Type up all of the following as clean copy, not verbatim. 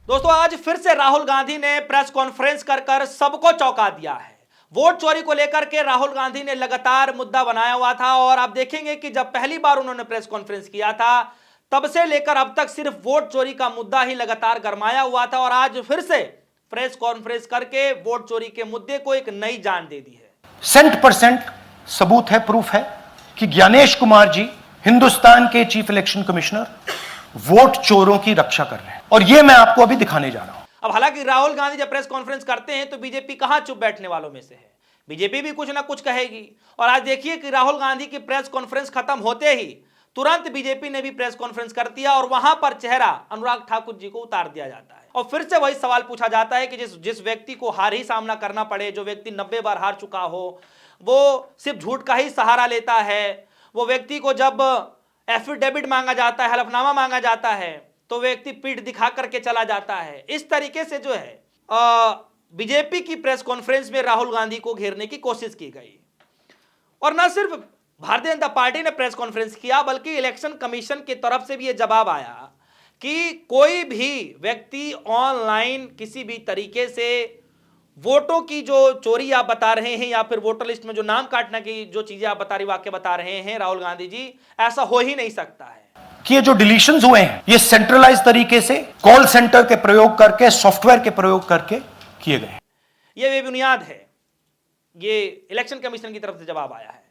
दोस्तों आज फिर से राहुल गांधी ने प्रेस कॉन्फ्रेंस कर सबको चौंका दिया है। वोट चोरी को लेकर के राहुल गांधी ने लगातार मुद्दा बनाया हुआ था और आप देखेंगे कि जब पहली बार उन्होंने प्रेस कॉन्फ्रेंस किया था तब से लेकर अब तक सिर्फ वोट चोरी का मुद्दा ही लगातार गरमाया हुआ था और आज फिर से प्रेस कॉन्फ्रेंस करके वोट चोरी के मुद्दे को एक नई जान दे दी है। 100% सबूत है, प्रूफ है कि ज्ञानेश कुमार जी हिंदुस्तान के चीफ इलेक्शन कमिश्नर वोट चोरों की रक्षा कर रहे हैं और यह मैं आपको अभी दिखाने जा रहा हूं। अब हालांकि राहुल गांधी जब प्रेस कॉन्फ्रेंस करते हैं तो बीजेपी कहां चुप बैठने वालों में से है, बीजेपी भी कुछ ना कुछ कहेगी। और आज देखिए कि राहुल गांधी की प्रेस कॉन्फ्रेंस खत्म होते ही तुरंत बीजेपी ने भी प्रेस कॉन्फ्रेंस कर दिया और वहां पर चेहरा अनुराग ठाकुर जी को उतार दिया जाता है और फिर से वही सवाल पूछा जाता है कि जिस व्यक्ति को हार ही सामना करना पड़े, जो व्यक्ति 90 बार हार चुका हो, वो सिर्फ झूठ का ही सहारा लेता है, वो व्यक्ति को जब एफिडेविट मांगा जाता है, हलफनामा मांगा जाता है तो व्यक्ति पीठ दिखा करके चला जाता है। इस तरीके से जो है बीजेपी की प्रेस कॉन्फ्रेंस में राहुल गांधी को घेरने की कोशिश की गई और न सिर्फ भारतीय जनता पार्टी ने प्रेस कॉन्फ्रेंस किया बल्कि इलेक्शन कमीशन की तरफ से भी यह जवाब आया कि कोई भी व्यक्ति ऑनलाइन किसी भी तरीके से वोटों की जो चोरी आप बता रहे हैं या फिर वोटर लिस्ट में जो नाम काटने की जो चीजें आप वाक्य बता रहे हैं राहुल गांधी जी, ऐसा हो ही नहीं सकता है कि ये जो डिलीशंस हुए हैं ये सेंट्रलाइज तरीके से कॉल सेंटर के प्रयोग करके, सॉफ्टवेयर के प्रयोग करके किए गए। ये बेबुनियाद है, ये इलेक्शन कमीशन की तरफ से जवाब आया है।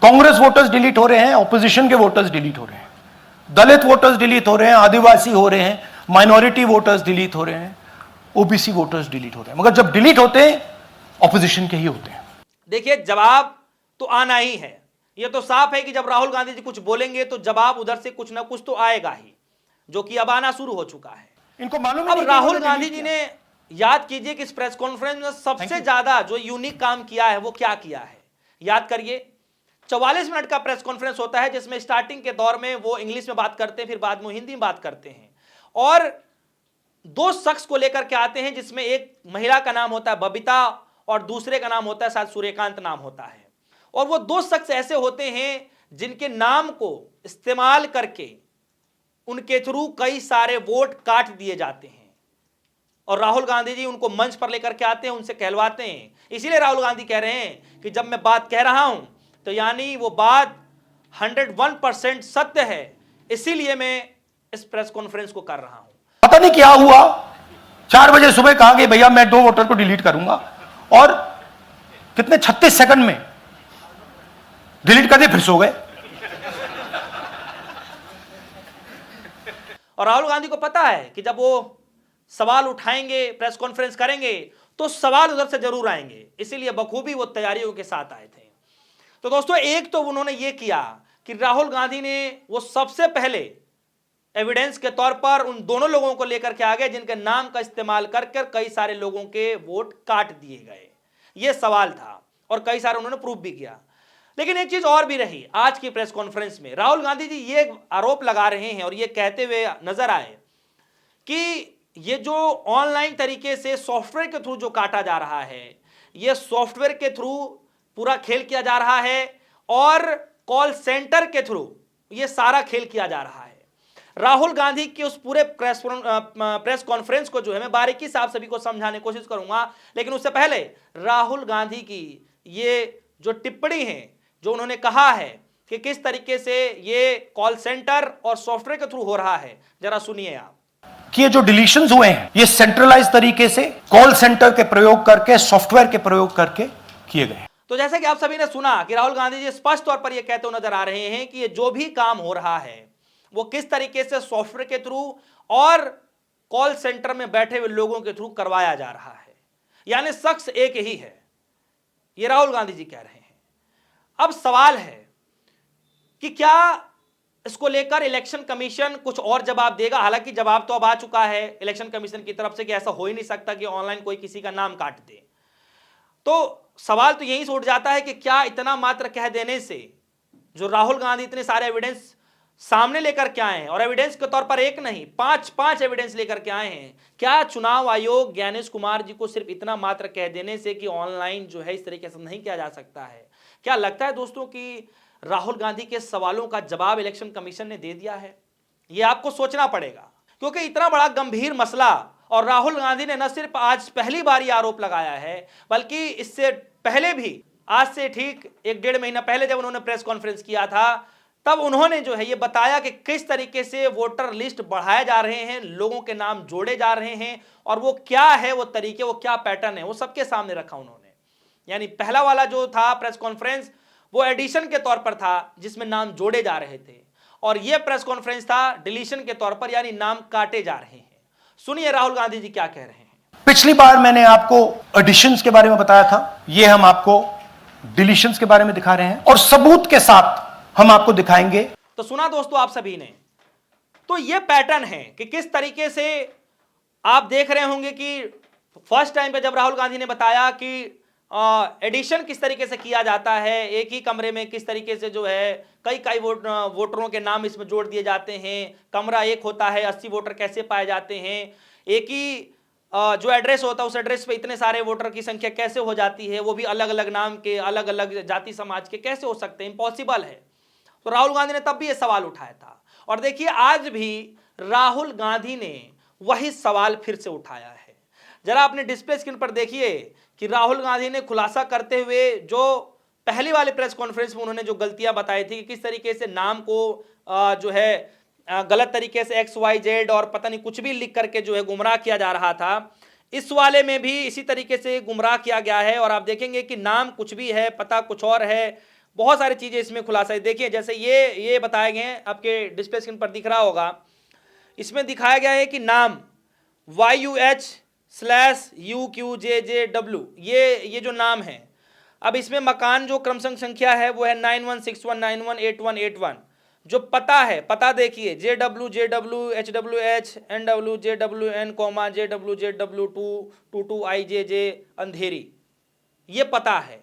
कांग्रेस वोटर्स डिलीट हो रहे हैं, ऑपोजिशन के वोटर्स डिलीट हो रहे हैं, दलित वोटर्स डिलीट हो रहे हैं, आदिवासी हो रहे हैं, माइनॉरिटी वोटर्स डिलीट हो रहे हैं, ओबीसी वोटर्स डिलीट हो रहे हैं, मगर जब डिलीट होते हैं ऑपोजिशन के ही होते हैं। देखिए जवाब तो आना ही है, यह तो साफ है कि जब राहुल गांधी जी कुछ बोलेंगे तो जवाब उधर से कुछ ना कुछ तो आएगा ही, जो कि अब आना शुरू हो चुका है। इनको मालूम अब राहुल गांधी जी ने याद कीजिए कि इस प्रेस कॉन्फ्रेंस में सबसे ज्यादा जो यूनिक काम किया है वो क्या किया है, याद करिए। 44 मिनट का प्रेस कॉन्फ्रेंस होता है जिसमें स्टार्टिंग के दौर में वो इंग्लिश में बात करते हैं, फिर बाद में हिंदी में बात करते हैं और दो शख्स को लेकर के आते हैं जिसमें एक महिला का नाम होता है बबीता और दूसरे का नाम होता है शायद सूर्यकांत नाम होता है। और वो दो शख्स ऐसे होते हैं जिनके नाम को इस्तेमाल करके उनके थ्रू कई सारे वोट काट दिए जाते हैं और राहुल गांधी जी उनको मंच पर लेकर के आते हैं, उनसे कहलवाते हैं। इसीलिए राहुल गांधी कह रहे हैं कि जब मैं बात कह रहा हूं तो यानी वो बात 101% सत्य है, इसीलिए मैं इस प्रेस कॉन्फ्रेंस को कर रहा हूं। पता नहीं क्या हुआ, 4 बजे सुबह कहा कि भैया मैं 2 वोटर को डिलीट करूंगा और कितने 36 सेकंड में डिलीट कर दिए, फिर सो गए। और राहुल गांधी को पता है कि जब वो सवाल उठाएंगे, प्रेस कॉन्फ्रेंस करेंगे तो सवाल उधर से जरूर आएंगे, इसीलिए बखूबी वो तैयारियों के साथ आए थे। तो दोस्तों एक तो उन्होंने ये किया कि राहुल गांधी ने वो सबसे पहले एविडेंस के तौर पर उन दोनों लोगों को लेकर के आ गए जिनके नाम का इस्तेमाल करके कई सारे लोगों के वोट काट दिए गए। ये सवाल था और कई सारे उन्होंने प्रूफ भी किया। लेकिन एक चीज और भी रही आज की प्रेस कॉन्फ्रेंस में, राहुल गांधी जी ये आरोप लगा रहे हैं और ये कहते हुए नजर आए कि ये जो ऑनलाइन तरीके से सॉफ्टवेयर के थ्रू जो काटा जा रहा है, ये सॉफ्टवेयर के थ्रू पूरा खेल किया जा रहा है और कॉल सेंटर के थ्रू ये सारा खेल किया जा रहा है। राहुल गांधी के उस पूरे प्रेस कॉन्फ्रेंस को जो है मैं बारीकी से आप सभी को समझाने की कोशिश करूंगा, लेकिन उससे पहले राहुल गांधी की ये जो टिप्पणी है, जो उन्होंने कहा है कि किस तरीके से ये कॉल सेंटर और सॉफ्टवेयर के थ्रू हो रहा है, जरा सुनिए आप। कि ये जो डिलीशंस हुए हैं ये सेंट्रलाइज तरीके से कॉल सेंटर के प्रयोग करके, सॉफ्टवेयर के प्रयोग करके किए गए। तो जैसा कि आप सभी ने सुना कि राहुल गांधी जी स्पष्ट तौर पर यह कहते हुए नजर आ रहे हैं कि ये जो भी काम हो रहा है वो किस तरीके से सॉफ्टवेयर के थ्रू और कॉल सेंटर में बैठे हुए लोगों के थ्रू करवाया जा रहा है, यानी शख्स एक ही है, ये राहुल गांधी जी कह रहे हैं। अब सवाल है कि क्या इसको लेकर इलेक्शन कमीशन कुछ और जवाब देगा। हालांकि जवाब तो अब आ चुका है इलेक्शन कमीशन की तरफ से कि ऐसा हो ही नहीं सकता कि ऑनलाइन कोई किसी का नाम काट दे। तो सवाल तो यही से उठ जाता है कि क्या इतना मात्र कह देने से जो राहुल गांधी इतने सारे एविडेंस सामने लेकर के आए हैं और एविडेंस के तौर पर एक नहीं 5 एविडेंस लेकर के आए हैं, क्या चुनाव आयोग ज्ञानेश कुमार जी को सिर्फ इतना मात्र कह देने से कि ऑनलाइन जो है इस तरीके से नहीं किया जा सकता है, क्या लगता है दोस्तों कि राहुल गांधी के सवालों का जवाब इलेक्शन कमीशन ने दे दिया है? यह आपको सोचना पड़ेगा, क्योंकि इतना बड़ा गंभीर मसला और राहुल गांधी ने न सिर्फ आज पहली बार ये आरोप लगाया है, बल्कि इससे पहले भी, आज से ठीक 1-1.5 महीना पहले जब उन्होंने प्रेस कॉन्फ्रेंस किया था, तब उन्होंने जो है ये बताया कि किस तरीके से वोटर लिस्ट बढ़ाए जा रहे हैं, लोगों के नाम जोड़े जा रहे हैं, और वो क्या है वो तरीके, वो क्या पैटर्न है, वो सबके सामने रखा उन्होंने। यानी पहला वाला जो था प्रेस कॉन्फ्रेंस, वो एडिशन के तौर पर था जिसमें नाम जोड़े जा रहे थे, और ये प्रेस कॉन्फ्रेंस था डिलीशन के तौर पर, यानी नाम काटे जा रहे हैं। सुनिए राहुल गांधी जी क्या कह रहे हैं। पिछली बार मैंने आपको एडिशंस के बारे में बताया था, ये हम आपको डिलीशंस के बारे में दिखा रहे हैं, और सबूत के साथ हम आपको दिखाएंगे। तो सुना दोस्तों आप सभी ने, तो ये पैटर्न है कि किस तरीके से आप देख रहे होंगे कि फर्स्ट टाइम पे जब राहुल गांधी ने बताया कि एडिशन किस तरीके से किया जाता है, एक ही कमरे में किस तरीके से जो है कई वोटरों के नाम इसमें जोड़ दिए जाते हैं, कमरा एक होता है, 80 वोटर कैसे पाए जाते हैं, एक ही जो एड्रेस होता है उस एड्रेस पे इतने सारे वोटर की संख्या कैसे हो जाती है, वो भी अलग अलग नाम के, अलग अलग जाति समाज के, कैसे हो सकते हैं, इम्पॉसिबल है। तो राहुल गांधी ने तब भी ये सवाल उठाया था, और देखिए आज भी राहुल गांधी ने वही सवाल फिर से उठाया है। जरा अपने डिस्प्ले स्क्रीन पर देखिए कि राहुल गांधी ने खुलासा करते हुए जो पहली वाली प्रेस कॉन्फ्रेंस में उन्होंने जो गलतियां बताई थी कि किस तरीके से नाम को जो है गलत तरीके से XYZ और पता नहीं कुछ भी लिख करके जो है गुमराह किया जा रहा था, इस वाले में भी इसी तरीके से गुमराह किया गया है। और आप देखेंगे कि नाम कुछ भी है, पता कुछ और है, बहुत सारी चीजें इसमें खुलासा है। देखिए जैसे ये बताए गए हैं, आपके डिस्प्ले स्क्रीन पर दिख रहा होगा, इसमें दिखाया गया है कि नाम YUH/UQJJW, ये जो नाम है। अब इसमें मकान जो क्रमशः संख्या है वो है 9161918181। जो पता है, पता देखिए JW HWH NW JWN, JWZW222IJJ अंधेरी, ये पता है।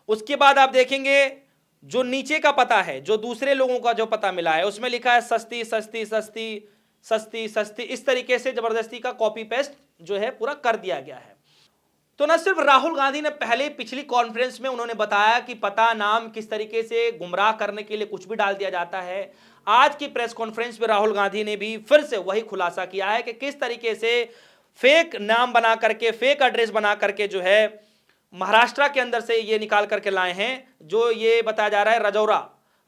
उसके बाद आप देखेंगे जो नीचे का पता है, जो दूसरे लोगों का जो पता मिला है, उसमें लिखा है सस्ती सस्ती सस्ती सस्ती सस्ती, इस तरीके से जबरदस्ती का कॉपी पेस्ट जो है पूरा कर दिया गया है। तो न सिर्फ राहुल गांधी ने पहले पिछली कॉन्फ्रेंस में उन्होंने बताया कि पता नाम किस तरीके से गुमराह करने के लिए कुछ भी डाल दिया जाता है, आज की प्रेस कॉन्फ्रेंस में राहुल गांधी ने भी फिर से वही खुलासा किया है कि किस तरीके से फेक नाम बना करके, फेक एड्रेस बना करके जो है महाराष्ट्र के अंदर से ये निकाल करके लाए हैं। जो ये बताया जा रहा है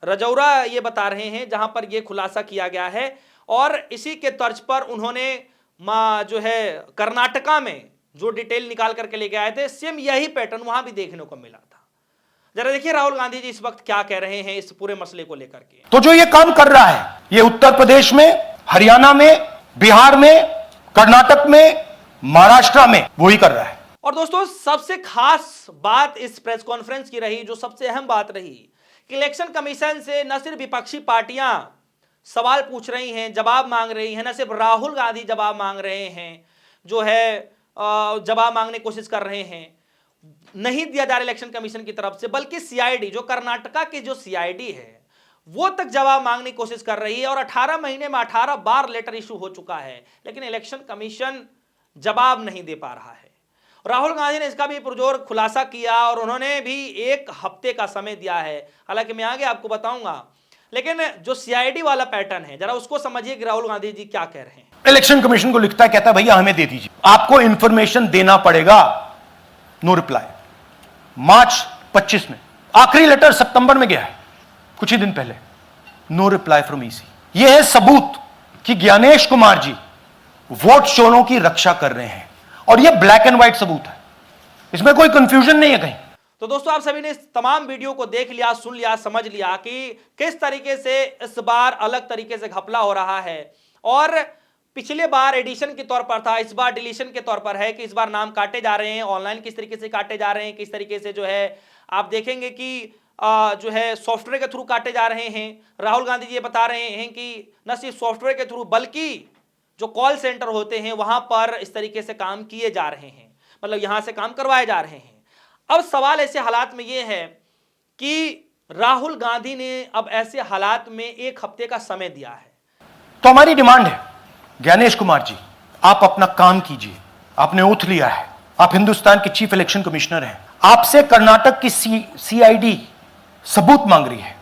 रजौरा ये बता रहे हैं, जहां पर ये खुलासा किया गया है। और इसी के तर्ज पर उन्होंने जो है कर्नाटका में जो डिटेल निकाल करके लेके आए थे, सेम यही पैटर्न वहां भी देखने को मिला था। जरा देखिए राहुल गांधी जी इस वक्त क्या कह रहे हैं इस पूरे मसले को लेकर के। तो जो ये काम कर रहा है, ये उत्तर प्रदेश में, हरियाणा में, बिहार में, कर्नाटक में, महाराष्ट्र में वही कर रहा है। और दोस्तों सबसे खास बात इस प्रेस कॉन्फ्रेंस की रही, जो सबसे अहम बात रही, कि इलेक्शन कमीशन से न सिर्फ विपक्षी पार्टियां सवाल पूछ रही हैं, जवाब मांग रही हैं, न सिर्फ राहुल गांधी जवाब मांग रहे हैं, जो है जवाब मांगने की कोशिश कर रहे हैं, नहीं दिया जा रहा इलेक्शन कमीशन की तरफ से, बल्कि CID जो कर्नाटका की जो CID है वो तक जवाब मांगने की कोशिश कर रही है। और 18 महीने में 18 बार लेटर इशू हो चुका है, लेकिन इलेक्शन कमीशन जवाब नहीं दे पा रहा है। राहुल गांधी ने इसका भी पुरजोर खुलासा किया और उन्होंने भी 1 हफ्ते का समय दिया है। हालांकि मैं आगे आपको बताऊंगा, लेकिन जो CID वाला पैटर्न है जरा उसको समझिए कि राहुल गांधी जी क्या कह रहे हैं। इलेक्शन कमीशन को लिखता है, कहता है भैया हमें दे दीजिए, आपको इंफॉर्मेशन देना पड़ेगा। No reply. मार्च 25 में आखिरी लेटर सितंबर में गया है, कुछ ही दिन पहले, नो रिप्लाई फ्रॉम EC। यह है सबूत कि ज्ञानेश कुमार जी वोट चोरों की रक्षा कर रहे हैं, और यह ब्लैक एंड व्हाइट सबूत है, इसमें कोई कंफ्यूजन नहीं है कहीं। तो दोस्तों आप सभी ने इस तमाम वीडियो को देख लिया, सुन लिया, समझ लिया कि किस तरीके से इस बार अलग तरीके से घपला हो रहा है। और पिछले बार एडिशन के तौर पर था, इस बार डिलीशन के तौर पर है कि इस बार नाम काटे जा रहे हैं, ऑनलाइन किस तरीके से काटे जा रहे हैं, किस तरीके से जो है आप देखेंगे कि जो है सॉफ्टवेयर के थ्रू काटे जा रहे हैं। राहुल गांधी जी ये बता रहे हैं कि न सिर्फ सॉफ्टवेयर के थ्रू बल्कि जो कॉल सेंटर होते हैं वहां पर इस तरीके से काम किए जा रहे हैं, मतलब यहां से काम करवाए जा रहे हैं। अब सवाल ऐसे हालात में यह है कि राहुल गांधी ने अब ऐसे हालात में 1 हफ्ते का समय दिया है। तो हमारी डिमांड है, ज्ञानेश कुमार जी आप अपना काम कीजिए, आपने ओथ लिया है, आप हिंदुस्तान के चीफ इलेक्शन कमिश्नर हैं, आपसे कर्नाटक की CID सबूत मांग रही है,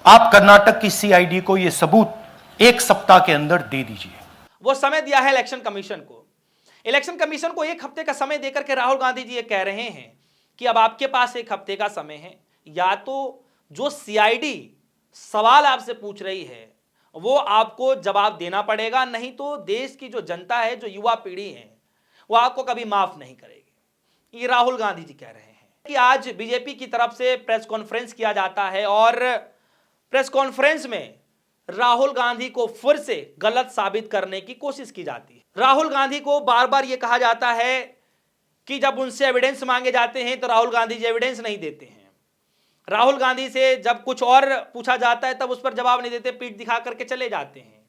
आप कर्नाटक की CID को यह सबूत 1 सप्ताह के अंदर दे दीजिए। वो समय दिया है इलेक्शन कमीशन को। इलेक्शन कमीशन को एक हफ्ते का समय देकर के राहुल गांधी जी ये कह रहे हैं कि अब आपके पास एक हफ्ते का समय है, या तो जो सीआईडी सवाल आपसे पूछ रही है वो आपको जवाब देना पड़ेगा, नहीं तो देश की जो जनता है, जो युवा पीढ़ी है, वो आपको कभी माफ नहीं करेगी। ये राहुल गांधी जी कह रहे हैं कि आज बीजेपी की तरफ से प्रेस कॉन्फ्रेंस किया जाता है और प्रेस कॉन्फ्रेंस में राहुल गांधी को फिर से गलत साबित करने की कोशिश की जाती है। राहुल गांधी को बार बार यह कहा जाता है कि जब उनसे एविडेंस मांगे जाते हैं तो राहुल गांधी जी एविडेंस नहीं देते हैं। राहुल गांधी से जब कुछ और पूछा जाता है तब उस पर जवाब नहीं देते, पीठ दिखा करके चले जाते हैं।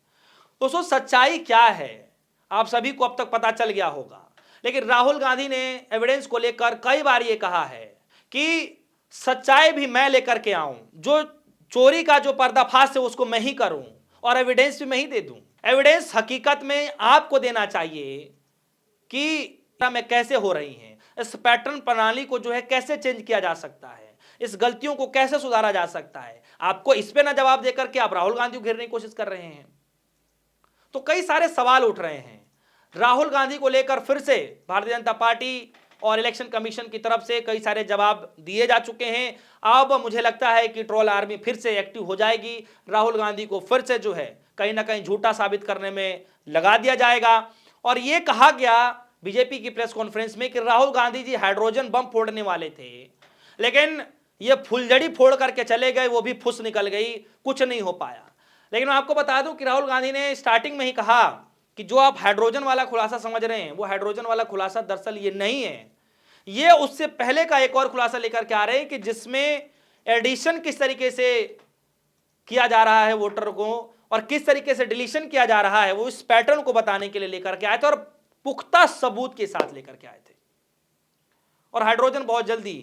तो सो सच्चाई क्या है आप सभी को अब तक पता चल गया होगा, लेकिन राहुल गांधी ने एविडेंस को लेकर कई बार यह कहा है कि सच्चाई भी मैं लेकर के आऊं, जो चोरी का जो पर्दाफाश है उसको मैं ही करूं और एविडेंस भी मैं ही दे दूं। एविडेंस हकीकत में आपको देना चाहिए कि में कैसे हो रही हैं, इस पैटर्न प्रणाली को जो है कैसे चेंज किया जा सकता है, इस गलतियों को कैसे सुधारा जा सकता है। आपको इस पे ना जवाब देकर के आप राहुल गांधी को घेरने की कोशिश कर रहे हैं। तो कई सारे सवाल उठ रहे हैं राहुल गांधी को लेकर। फिर से भारतीय जनता पार्टी और इलेक्शन कमीशन की तरफ से कई सारे जवाब दिए जा चुके हैं। अब मुझे लगता है कि ट्रोल आर्मी फिर से एक्टिव हो जाएगी, राहुल गांधी को फिर से जो है कहीं ना कहीं झूठा साबित करने में लगा दिया जाएगा। और यह कहा गया बीजेपी की प्रेस कॉन्फ्रेंस में कि राहुल गांधी जी हाइड्रोजन बम फोड़ने वाले थे, लेकिन ये फुलझड़ी फोड़ करके चले गए, वो भी फुस निकल गई, कुछ नहीं हो पाया। लेकिन मैं आपको बता दूं कि राहुल गांधी ने स्टार्टिंग में ही कहा कि जो आप हाइड्रोजन वाला खुलासा समझ रहे हैं वो हाइड्रोजन वाला खुलासा दरअसल ये नहीं है। ये उससे पहले का एक और खुलासा लेकर के आ रहे हैं कि जिसमें एडिशन किस तरीके से किया जा रहा है वोटर को और किस तरीके से डिलीशन किया जा रहा है, वो इस पैटर्न को बताने के लिए लेकर के आए थे और पुख्ता सबूत के साथ लेकर के आए थे। और हाइड्रोजन बहुत जल्दी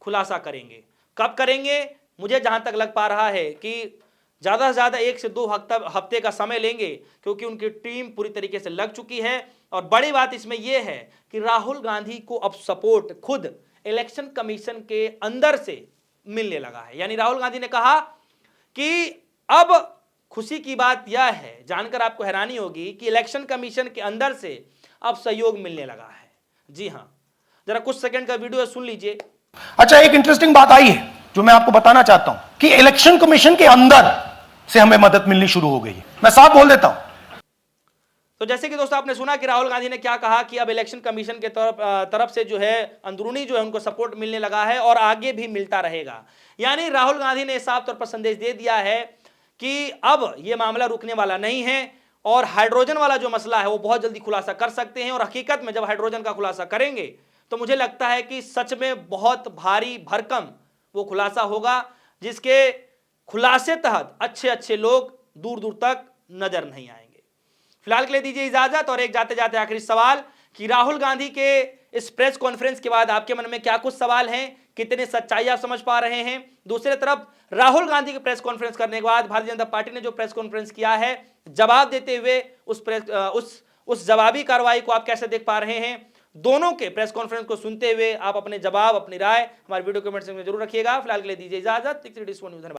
खुलासा करेंगे। कब करेंगे? मुझे जहां तक लग पा रहा है कि ज्यादा से ज्यादा 1 से 2 हफ्ते का समय लेंगे, क्योंकि उनकी टीम पूरी तरीके से लग चुकी है। और बड़ी बात इसमें यह है कि राहुल गांधी को अब सपोर्ट खुद इलेक्शन कमीशन के अंदर से मिलने लगा है। यानी राहुल गांधी ने कहा कि अब खुशी की बात यह है, जानकर आपको हैरानी होगी, कि इलेक्शन कमीशन के अंदर से अब सहयोग मिलने लगा है। जी हां, जरा कुछ सेकंड का वीडियो सुन लीजिए। अच्छा, एक इंटरेस्टिंग बात आई है जो मैं आपको बताना चाहता हूं कि इलेक्शन कमीशन के अंदर से हमें मदद मिलनी शुरू हो गई है। मैं साफ बोल देता हूं। तो जैसे कि दोस्तों आपने सुना कि राहुल गांधी ने क्या कहा कि अब इलेक्शन कमीशन के तरफ से जो है अंदरूनी जो है उनको सपोर्ट मिलने लगा है और आगे भी मिलता रहेगा। यानी राहुल गांधी ने साफ तौर पर संदेश दे दिया है कि अब यह मामला रुकने वाला नहीं है और हाइड्रोजन वाला जो मसला है वो बहुत जल्दी खुलासा कर सकते हैं। और हकीकत में जब हाइड्रोजन का खुलासा करेंगे तो मुझे लगता है कि सच में बहुत भारी भरकम वो खुलासा होगा, जिसके खुलासे तहत अच्छे अच्छे लोग दूर दूर तक नजर नहीं आएंगे। फिलहाल के लिए दीजिए इजाजत। और एक जाते जाते आखिरी सवाल कि राहुल गांधी के इस प्रेस कॉन्फ्रेंस के बाद आपके मन में क्या कुछ सवाल हैं, कितने सच्चाई आप समझ पा रहे हैं? दूसरी तरफ राहुल गांधी की प्रेस कॉन्फ्रेंस करने के बाद भारतीय जनता पार्टी ने जो प्रेस कॉन्फ्रेंस किया है, जवाब देते हुए उस जवाबी कार्रवाई को आप कैसे देख पा रहे हैं? दोनों के प्रेस कॉन्फ्रेंस को सुनते हुए आप अपने जवाब, अपनी राय हमारे वीडियो कमेंट सेक्शन में जरूर रखिएगा। फिलहाल के लिए दीजिए इजाजत। धन्यवाद।